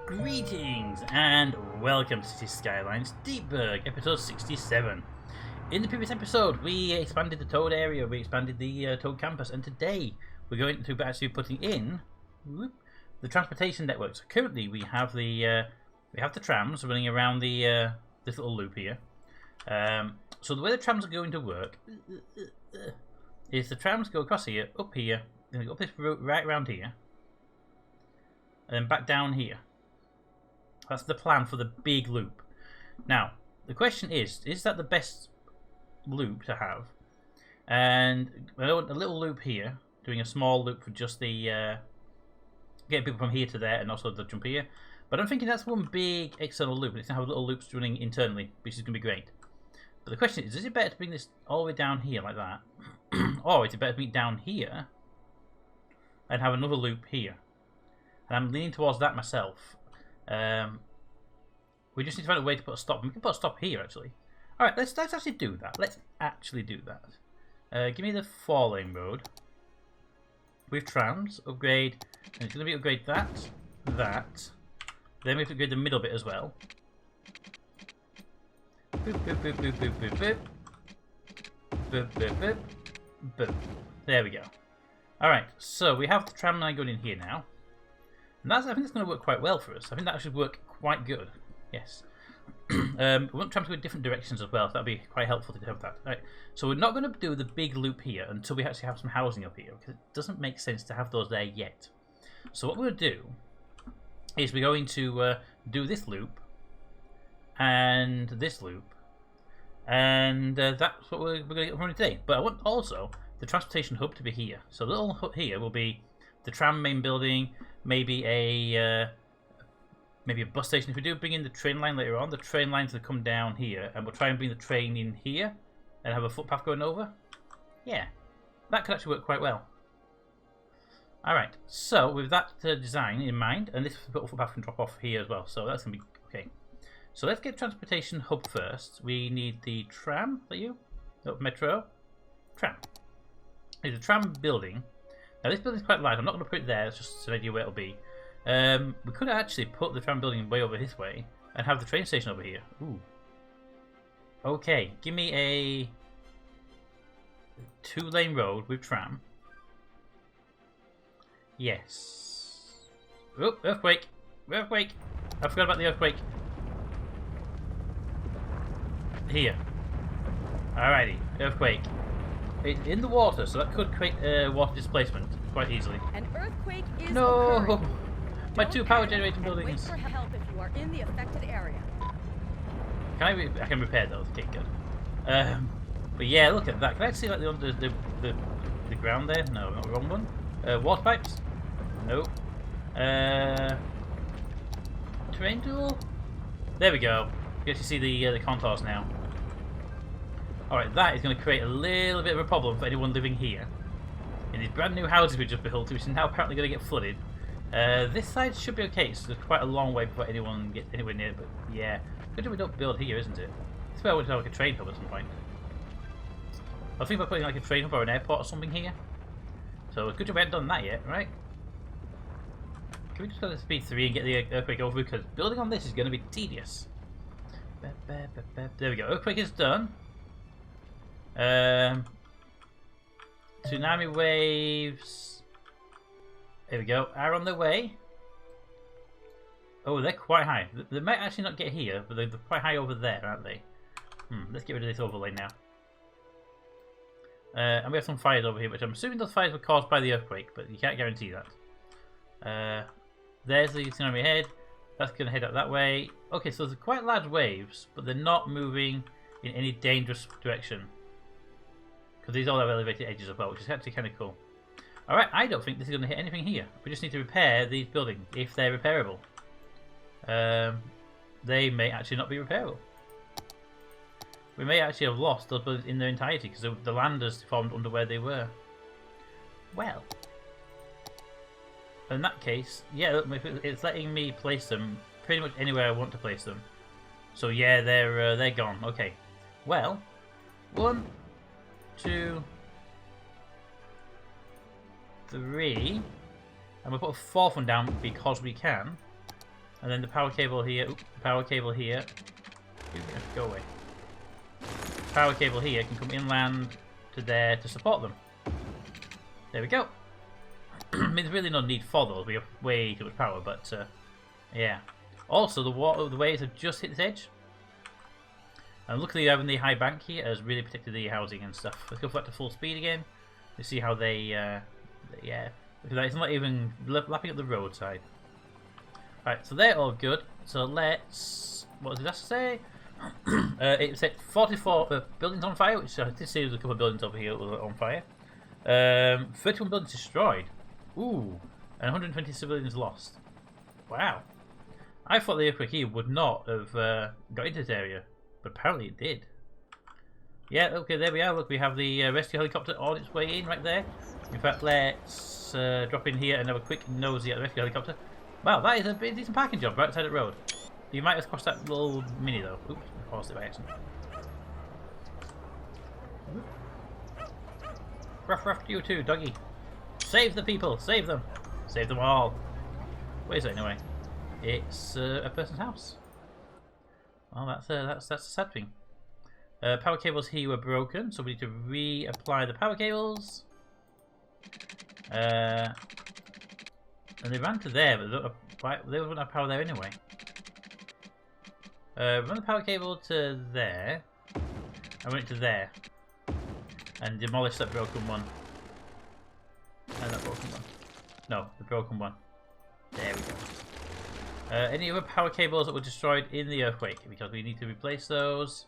Greetings and welcome to City Skylines Deepburg, episode 67. In the previous episode, we expanded the Toad area, we expanded the Toad campus, and today we're going to actually putting in the transportation network. So currently we have the trams running around the this little loop here. So the way the trams are going to work is the trams go across here, up here, then they go up this road right around here, and then back down here. That's the plan for the big loop. Now, the question is that the best loop to have? And I want a little loop here, doing a small loop for just the getting people from here to there, and also the jump here. But I'm thinking that's one big external loop, and it's going to have little loops running internally, which is going to be great. But the question is it better to bring this all the way down here like that? Or is it better to bring it down here and have another loop here? And I'm leaning towards that myself. We just need to find a way to put a stop. We can put a stop here, actually. All right, let's actually do that. Let's actually do that. Give me the 4-lane road with trams. Upgrade, and it's going to be upgrade that. Then we have to upgrade the middle bit as well. Boop, boop, boop, boop, boop, boop, boop. Boop, boop, boop, boop. There we go. All right, so we have the tram line going in here now. And I think it's going to work quite well for us. I think that should work quite good. Yes. We want trams to go in different directions as well, so that'd be quite helpful to have that. Right. So we're not going to do the big loop here until we actually have some housing up here, because it doesn't make sense to have those there yet. So what we're going to do is we're going to do this loop and this loop, and that's what we're going to get running today. But I want also the transportation hub to be here. So the little hub here will be the tram main building, maybe a bus station. If we do bring in the train line later on, the train lines will come down here, and we'll try and bring the train in here and have a footpath going over. Yeah, that could actually work quite well. Alright, so with that design in mind, and this little footpath can drop off here as well, so that's going to be okay. So let's get transportation hub first. We need the tram, is that you? No, metro? Tram. There's a tram building. Now this building's quite large, I'm not going to put it there, it's just an idea where it'll be. We could actually put the tram building way over this way and have the train station over here. Ooh. Okay, give me a 2-lane road with tram. Yes. Oh, earthquake! Earthquake! I forgot about the earthquake. Here. Alrighty, earthquake. It's in the water, so that could create water displacement quite easily. An earthquake is no! occurring. My 2 power generating buildings. Wait for help if you are in the affected area. Can I can repair those. Okay, good. But yeah, look at that. Can I see like the ground there? No, not the wrong one. Water pipes? No. Terrain tool? There we go. You can see the contours now. Alright, that is going to create a little bit of a problem for anyone living here. In these brand new houses we just built, which is now apparently going to get flooded. This side should be okay, so there's quite a long way before anyone gets anywhere near it, but yeah. Good job we don't build here, isn't it? That's where I want to have like a train hub at some point. I think about putting like a train hub or an airport or something here. So good job we haven't done that yet, right? Can we just go to speed 3 and get the earthquake over, because building on this is going to be tedious. There we go, earthquake is done. Tsunami waves. There we go. Are on their way. Oh, they're quite high. They might actually not get here, but they're quite high over there, aren't they? Let's get rid of this overlay now. And we have some fires over here, which I'm assuming those fires were caused by the earthquake, but you can't guarantee that. There's the tsunami head. That's going to head up that way. Okay, so there's quite large waves, but they're not moving in any dangerous direction. Because these all have elevated edges as well, which is actually kind of cool. Alright, I don't think this is going to hit anything here. We just need to repair these buildings, if they're repairable. They may actually not be repairable. We may actually have lost those buildings in their entirety, because the land has formed under where they were. Well. In that case, yeah, look, it's letting me place them pretty much anywhere I want to place them. So yeah, they're gone. Okay. Well, 1, 2, 3. And we'll put a fourth one down because we can. And then the power cable here. Oop, the power cable here. Go away. Power cable here can come inland to there to support them. There we go. I mean, there's really no need for those. We have way too much power, but yeah. Also, the waves have just hit this edge. And luckily, having the high bank here has really protected the housing and stuff. Let's go back to full speed again. You see how they, yeah. It's not even lapping up the roadside. Right, so they're all good. So let's, what did I say? It said 44 buildings on fire, which I did see there's a couple of buildings over here that were on fire. 31 buildings destroyed. Ooh, and 120 civilians lost. Wow. I thought the earthquake here would not have got into this area, but apparently it did. Yeah, okay, there we are. Look, we have the rescue helicopter on its way in right there. In fact, let's drop in here and have a quick nosy at the rescue helicopter. Wow, that is a decent parking job right side of the road. You might have crossed that little mini though. Oops, I paused it by accident. Ruff to you too, doggy. Save the people, save them. Save them all. Where is it anyway? It's a person's house. Well, that's a sad thing. Power cables here were broken, so we need to reapply the power cables. And they ran to there, but they wouldn't have power there anyway. Run the power cable to there, and run it to there, and demolish that broken one. And that broken one. No, the broken one. There we go. Any other power cables that were destroyed in the earthquake? Because we need to replace those.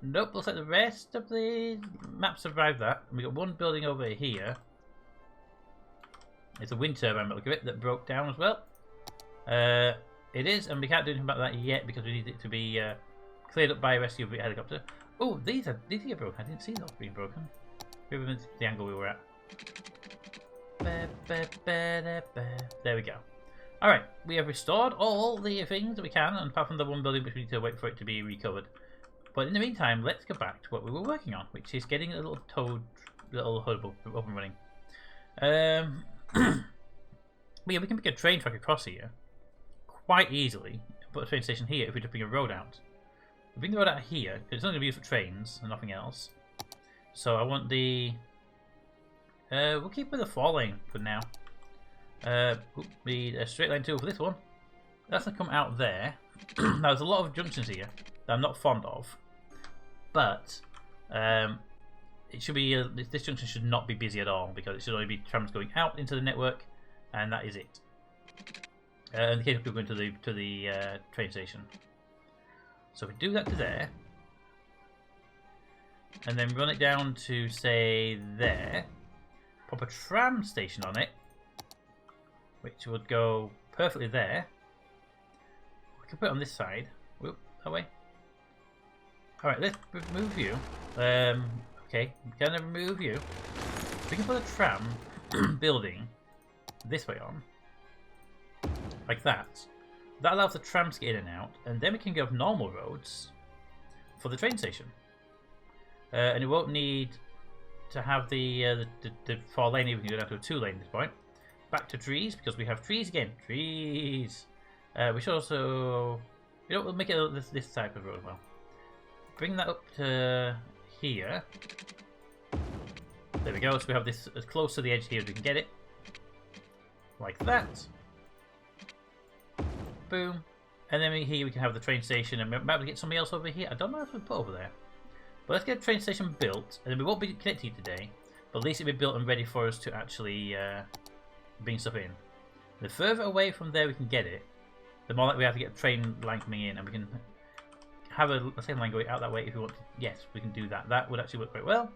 Nope, looks like the rest of the map survived that. And we got one building over here. It's a wind turbine, but look at it, that broke down as well. It is, and we can't do anything about that yet because we need it to be cleared up by a rescue helicopter. Oh, these are broken. I didn't see those being broken. Maybe the angle we were at. There we go. Alright, we have restored all the things that we can, and apart from the one building which we need to wait for it to be recovered. But in the meantime, let's go back to what we were working on, which is getting a little hub up and running. Yeah, we can make a train track across here quite easily. Put a train station here if we just bring a road out. We bring the road out here, it's only going to be used for trains and nothing else. So I want the... we'll keep with the 4-lane for now. Need a straight line tool for this one. That's going to come out there. Now there's a lot of junctions here that I'm not fond of. But it should be this junction should not be busy at all because it should only be trams going out into the network, and that is it. And the people going to the train station. So if we do that to there, and then run it down to say there, pop a tram station on it, which would go perfectly there. We can put it on this side. Whoop, that way. Alright, let's remove you. Okay, we're gonna remove you. We can put a tram building this way on. Like that. That allows the trams to get in and out, and then we can go normal roads for the train station. And it won't need to have the 4-lane, even we can go down to a 2-lane at this point. Back to trees, because we have trees again. Trees! We should also... You know, we'll make it this type of road as well. Bring that up to here. There we go, so we have this as close to the edge here as we can get it. Like that. Boom. And then here we can have the train station, and maybe get somebody else over here. I don't know if we put over there. But let's get a train station built, and then we won't be connected today, but at least it'll be built and ready for us to actually bring stuff in. The further away from there we can get it, the more likely we have to get a train line coming in, and we can have a train line going out that way if we want to. Yes, we can do that. That would actually work quite well.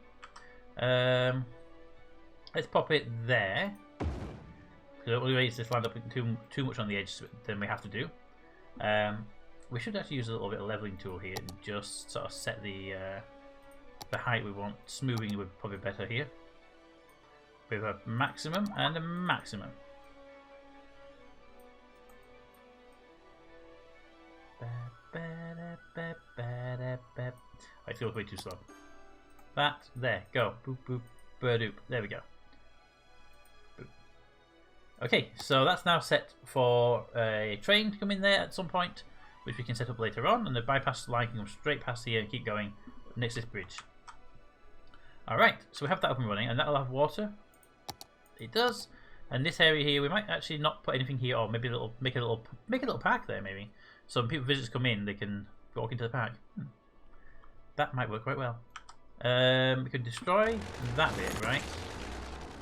Let's pop it there. We don't want to raise this land up too much on the edge than we have to do. We should actually use a little bit of leveling tool here and just sort of set the height we want. Smoothing would probably be better here. We have a maximum and a maximum. I feel way too slow. That, there, go. Boop, boop, burdoop. There we go. Boop. Okay, so that's now set for a train to come in there at some point, which we can set up later on, and the bypass line can come straight past here and keep going next to this bridge. Alright, so we have that up and running, and that'll have water. It does. And this area here, we might actually not put anything here, or maybe make a little park there, maybe. So when visitors come in, they can walk into the park. That might work quite well. We can destroy that bit, right?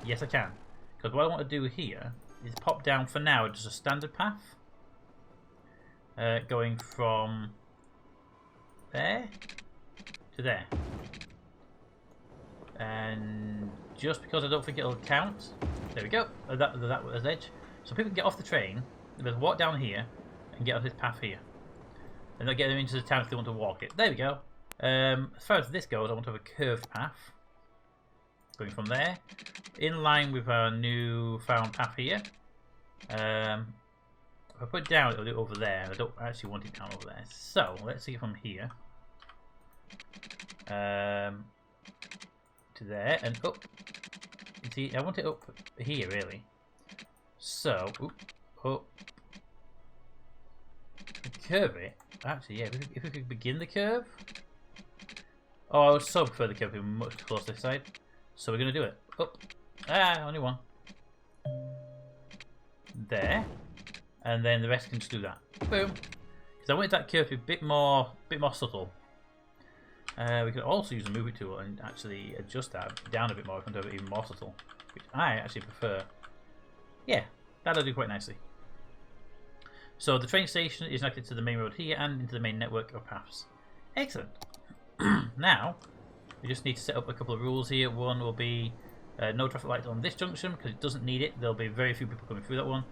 Yes, I can. Because what I want to do here is pop down for now just a standard path. Going from there to there. And just because I don't think it'll count, there we go. That was the edge. So people can get off the train, they'll walk down here and get on this path here. And they'll get them into the town if they want to walk it. There we go. As far as this goes, I want to have a curved path. Going from there. In line with our new found path here. If I put it down, it'll do it over there. And I don't actually want it down over there. So, let's see from here. To there and up. You see, I want it up here really. So, up. Curve it. Actually, yeah, if we could begin the curve. Oh, I would so prefer the curve to be much closer this side. So we're going to do it. Up. Only one. There. And then the rest can just do that. Boom. Because I wanted that curve to be a bit more subtle. We could also use the movie tool and actually adjust that down a bit more if we want to have it even more subtle. Which I actually prefer. Yeah, that'll do quite nicely. So the train station is connected to the main road here and into the main network of paths. Excellent. Now, we just need to set up a couple of rules here. One will be no traffic lights on this junction because it doesn't need it. There'll be very few people coming through that one.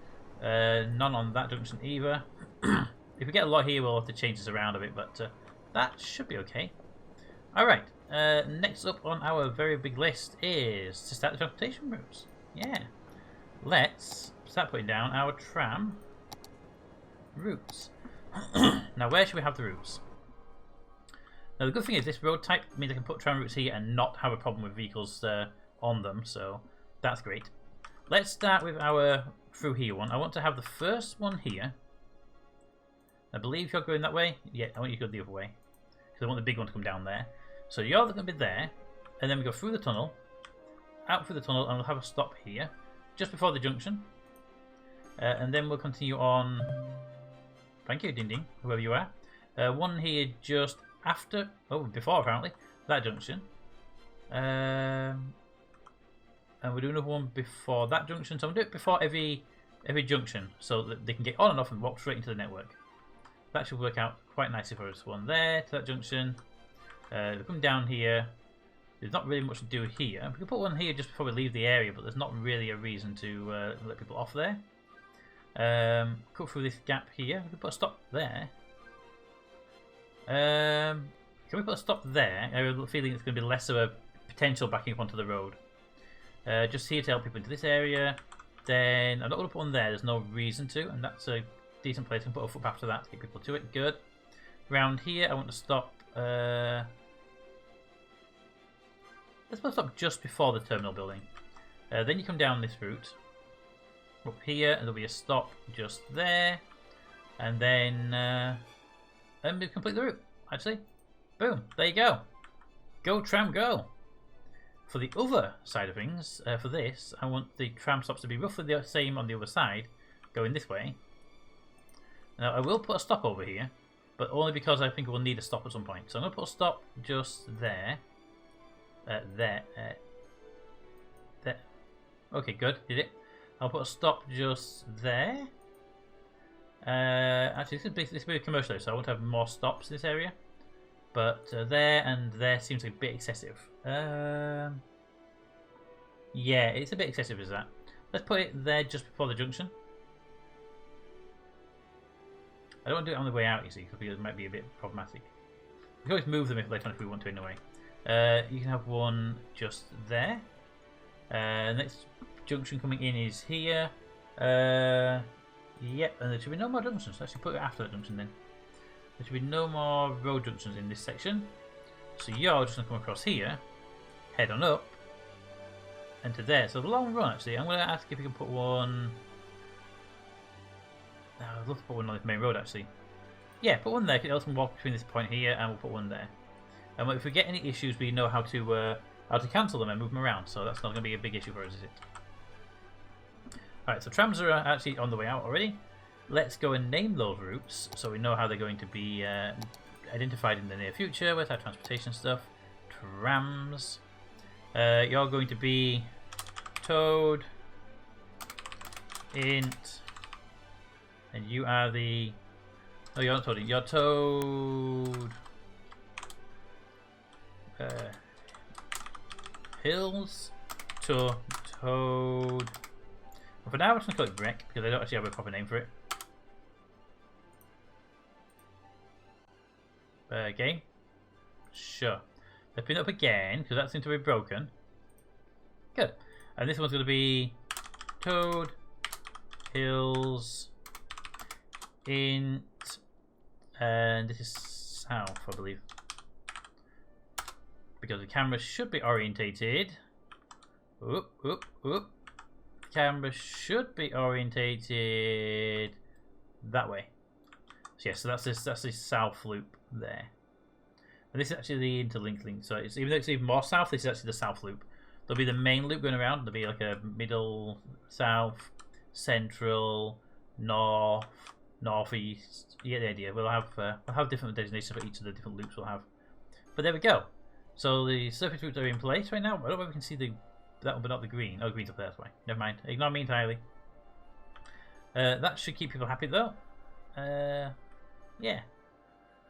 None on that junction either. If we get a lot here, we'll have to change this around a bit, but that should be okay. Alright, next up on our very big list is to start the transportation routes. Yeah. Let's start putting down our tram routes. Now, where should we have the routes? Now, the good thing is this road type means I can put tram routes here and not have a problem with vehicles on them, so that's great. Let's start with our through here one. I want to have the first one here. I believe you're going that way. Yeah, I want you to go the other way. Because I want the big one to come down there. So you're going to be there. And then we go through the tunnel. Out through the tunnel. And we'll have a stop here. Just before the junction. And then we'll continue on. Thank you, Ding Ding. Whoever you are. One here just after. Oh, before apparently. That junction. And we're doing another one before that junction. So I'm going to do it before every junction. So that they can get on and off and walk straight into the network. That should work out quite nicely for us. One there to that junction. We come down here. There's not really much to do here. We can put one here just before we leave the area, but there's not really a reason to let people off there. Cut through this gap here. We can put a stop there. Can we put a stop there? I have a feeling it's going to be less of a potential backing up onto the road. Just here to help people into this area. Then I'm not going to put one there. There's no reason to, and that's a decent place. I can put a footpath to that to get people to it. Good. Round here, I want to stop. Let's put a stop just before the terminal building. Then you come down this route. Up here, and there'll be a stop just there. And then we complete the route, actually. Boom, there you go. Go tram, go. For the other side of things, for this, I want the tram stops to be roughly the same on the other side, going this way. Now, I will put a stop over here, but only because I think we'll need a stop at some point. So I'm going to put a stop just there. There. Okay, good. Did it? I'll put a stop just there. Actually, this will be a commercial, so I want to have more stops in this area. But there and there seems a bit excessive. Yeah, it's a bit excessive, is that? Let's put it there just before the junction. I don't want to do it on the way out, you see, because it might be a bit problematic. We can always move them later on if we want to anyway. You can have one just there. Next junction coming in is here. Yep, and there should be no more junctions. Let's actually put it after that junction then. There should be no more road junctions in this section. So you're just going to come across here, head on up, and to there. So the long run, actually, I'm going to ask if we can put one I'd love to put one on this main road actually. Yeah, put one there. It else can walk between this point here, and we'll put one there. And if we get any issues, we know how to cancel them and move them around. So that's not going to be a big issue for us, is it? Alright, so trams are actually on the way out already. Let's go and name those routes so we know how they're going to be identified in the near future with our transportation stuff. Trams. You're going to be Toad, Int, and you are the... No, you're not Toad. You're Toad. Hills to Toad. Well, for now, I'm just going to call it Breck because I don't actually have a proper name for it. Game? Sure. Let's pin it up again because that seems to be broken. Good. And this one's going to be Toad, Hills, Int, and this is south, I believe. Because the camera should be orientated. Oop, oop, oop. The camera should be orientated that way. So yeah, so that's this south loop there. And this is actually the interlink link. So it's, even though it's even more south, this is actually the south loop. There'll be the main loop going around. There'll be like a middle, south, central, north, northeast. You get the idea. We'll have different designations for each of the different loops we'll have. But there we go. So the surface routes are in place right now. I don't know if we can see that one, but not the green. Oh, green's up there. That's why. Never mind. Ignore me entirely. That should keep people happy though. Yeah.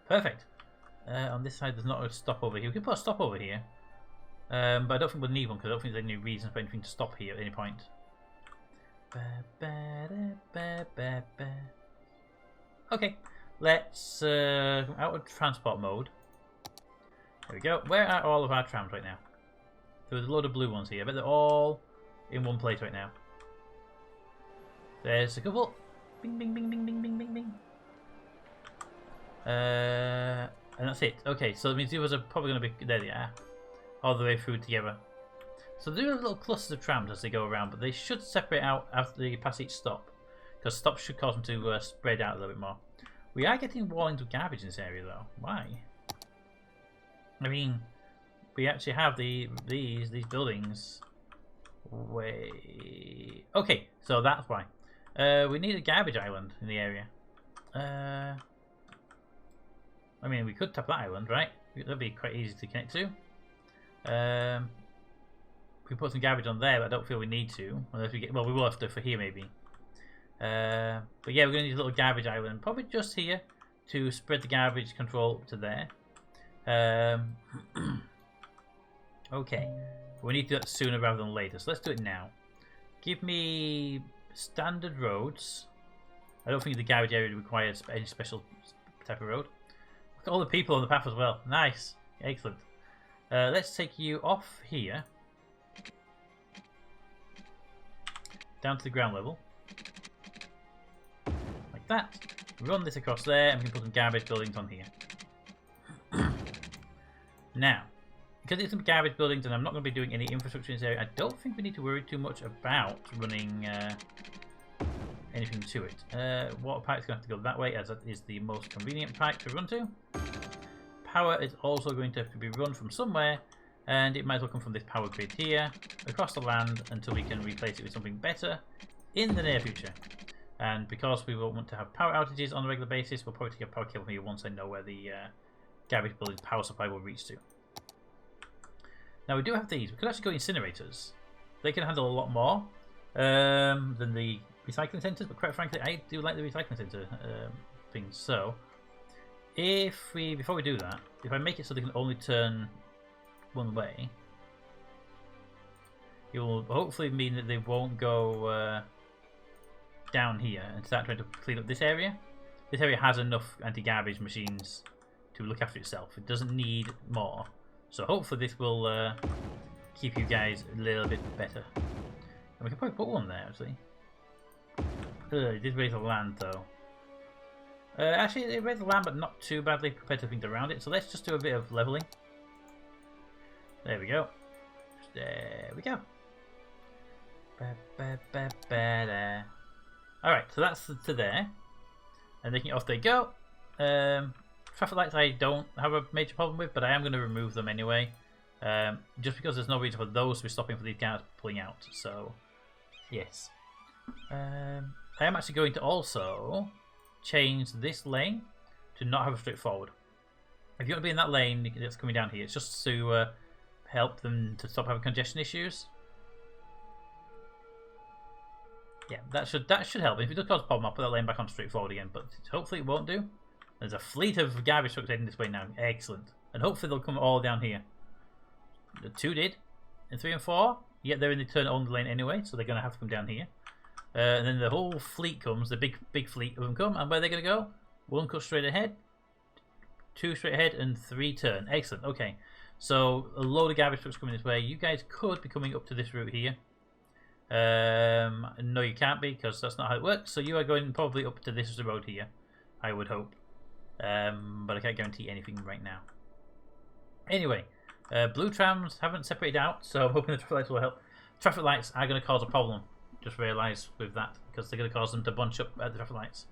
Perfect. On this side, there's not a stop over here. We can put a stop over here. But I don't think we'll need one because I don't think there's any reason for anything to stop here at any point. Okay, let's come out of transport mode. There we go. Where are all of our trams right now? There's a load of blue ones here, but they're all in one place right now. There's a couple. Bing, bing, bing, bing, bing, bing, bing, bing. And that's it. Okay, so that means the others are probably going to be... There they are. All the way through together. So there are little clusters of trams as they go around, but they should separate out after they pass each stop. Because stops should cause them to spread out a little bit more. We are getting warnings of garbage in this area though. Why? I mean, we actually have these buildings. Way... Okay, so that's why. We need a garbage island in the area. I mean, we could tap that island, right? That'd be quite easy to connect to. We put some garbage on there, but I don't feel we need to. Unless we get, well, we will have to for here maybe. But yeah, we're going to need a little garbage island, probably just here, to spread the garbage control to there. Okay, we need to do that sooner rather than later, so let's do it now. Give me standard roads. I don't think the garbage area requires any special type of road. Look at all the people on the path as well. Nice, excellent. Let's take you off here, down to the ground level, like that. Run this across there, and we can put some garbage buildings on here. Now, because it's some garbage buildings, and I'm not going to be doing any infrastructure in this area, I don't think we need to worry too much about running anything to it. Water pipe's going to have to go that way, as that is the most convenient pipe to run to. Power is also going to have to be run from somewhere, and it might as well come from this power grid here, across the land, until we can replace it with something better in the near future. And because we won't want to have power outages on a regular basis, we'll probably take a power cable here once I know where the garbage building's power supply will reach to. Now we do have these. We could actually go incinerators. They can handle a lot more than the recycling centres, but quite frankly, I do like the recycling centre things. So, if we, before we do that, if I make it so they can only turn one way, it will hopefully mean that they won't go down here and start trying to clean up this area. This area has enough anti-garbage machines to look after itself. It doesn't need more. So hopefully this will keep you guys a little bit better. And we can probably put one there actually. It did raise the land though. Actually it raised the land but not too badly compared to things around it. So let's just do a bit of levelling. There we go. There we go. Alright, so that's to there. And off they go. Traffic lights I don't have a major problem with, but I am going to remove them anyway. Just because there's no reason for those to be stopping for these guys pulling out. So, yes. I am actually going to also change this lane to not have a straight forward. If you want to be in that lane that's coming down here, it's just to help them to stop having congestion issues. Yeah, that should help. If it does cause a problem, I'll put that lane back on straight forward again, but hopefully it won't do. There's a fleet of garbage trucks heading this way now. Excellent. And hopefully they'll come all down here. The 2 did. And 3 and 4, yeah, they're in the turn on the lane anyway, so they're going to have to come down here. And then the whole fleet comes, the big fleet of them come, and where they're going to go? 1 cut straight ahead, 2 straight ahead, and 3 turn. Excellent, okay. So, a load of garbage trucks coming this way. You guys could be coming up to this route here. No, you can't be, because that's not how it works. So you are going probably up to this road here, I would hope. But I can't guarantee anything right now. Anyway, blue trams haven't separated out, so I'm hoping the traffic lights will help. Traffic lights are going to cause a problem. Just realised with that, because they're going to cause them to bunch up at the traffic lights.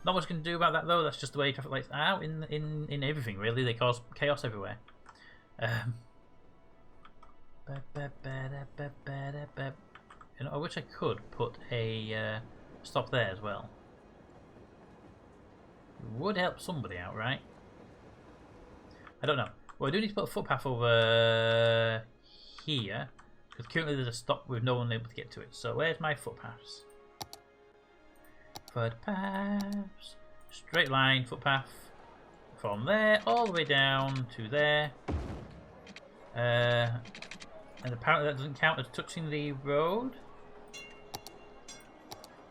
Not much you can do about that though. That's just the way traffic lights are in everything really. They cause chaos everywhere. You know, I wish I could put a stop there as well. It would help somebody out, right? I don't know. Well, I do need to put a footpath over here, because currently there's a stop with no one able to get to it. So where's my footpaths? Footpaths. Straight line footpath from there all the way down to there. And apparently that doesn't count as touching the road.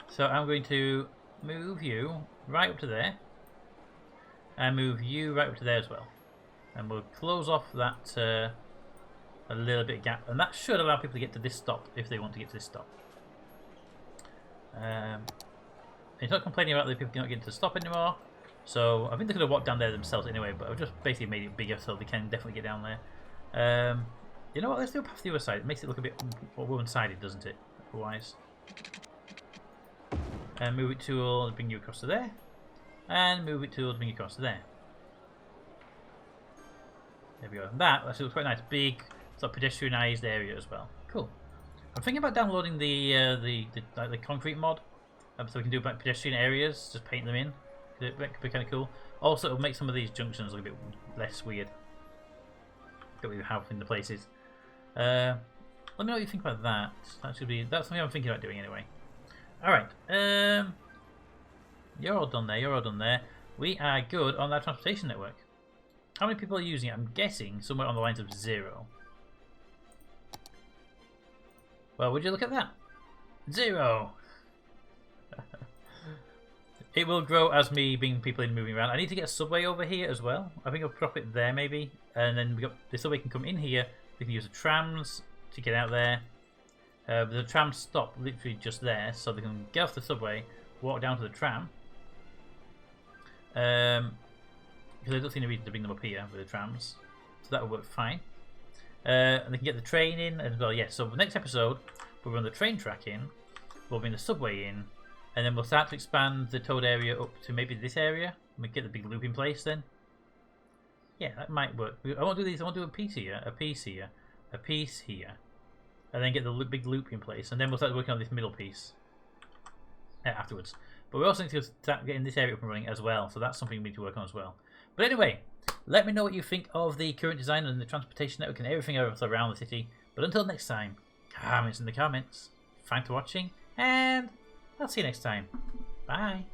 So I'm going to move you right up to there. And move you right up to there as well. And we'll close off that a little bit of gap. And that should allow people to get to this stop if they want to get to this stop. He's not complaining about the people not getting to the stop anymore. So I think they could have walked down there themselves anyway, but I've just basically made it bigger so they can definitely get down there. You know what, let's do a path to the other side. It makes it look a bit one-sided, doesn't it? Otherwise. And move it tool to bring you across to there. And move it tool to bring you across to there. There we go. And that actually looks quite nice. Big, sort of pedestrianised area as well. Cool. I'm thinking about downloading the concrete mod. So we can do like pedestrian areas, just paint them in. It could be kind of cool. Also, it'll make some of these junctions look a bit less weird that we have in the places. Let me know what you think about that. That's something I'm thinking about doing anyway. Alright. You're all done there, you're all done there. We are good on that transportation network. How many people are using it? I'm guessing somewhere on the lines of 0. Well, would you look at that? 0! It will grow as me being people in moving around. I need to get a subway over here as well. I think I'll drop it there maybe. And then the subway can come in here. We can use the trams to get out there. The trams stop literally just there, so they can get off the subway, walk down to the tram. Because I don't see any reason to bring them up here with the trams. So that will work fine. And they can get the train in as well. Yes, so the next episode, we'll run the train track in. We'll bring the subway in. And then we'll start to expand the Toad area up to maybe this area. And we get the big loop in place then. Yeah, that might work. I won't do these. I won't do a piece here, a piece here, a piece here. And then get the big loop in place. And then we'll start working on this middle piece afterwards. But we also need to start getting this area up and running as well. So that's something we need to work on as well. But anyway, let me know what you think of the current design and the transportation network and everything else around the city. But until next time, comments in the comments. Thanks for watching. And I'll see you next time. Bye.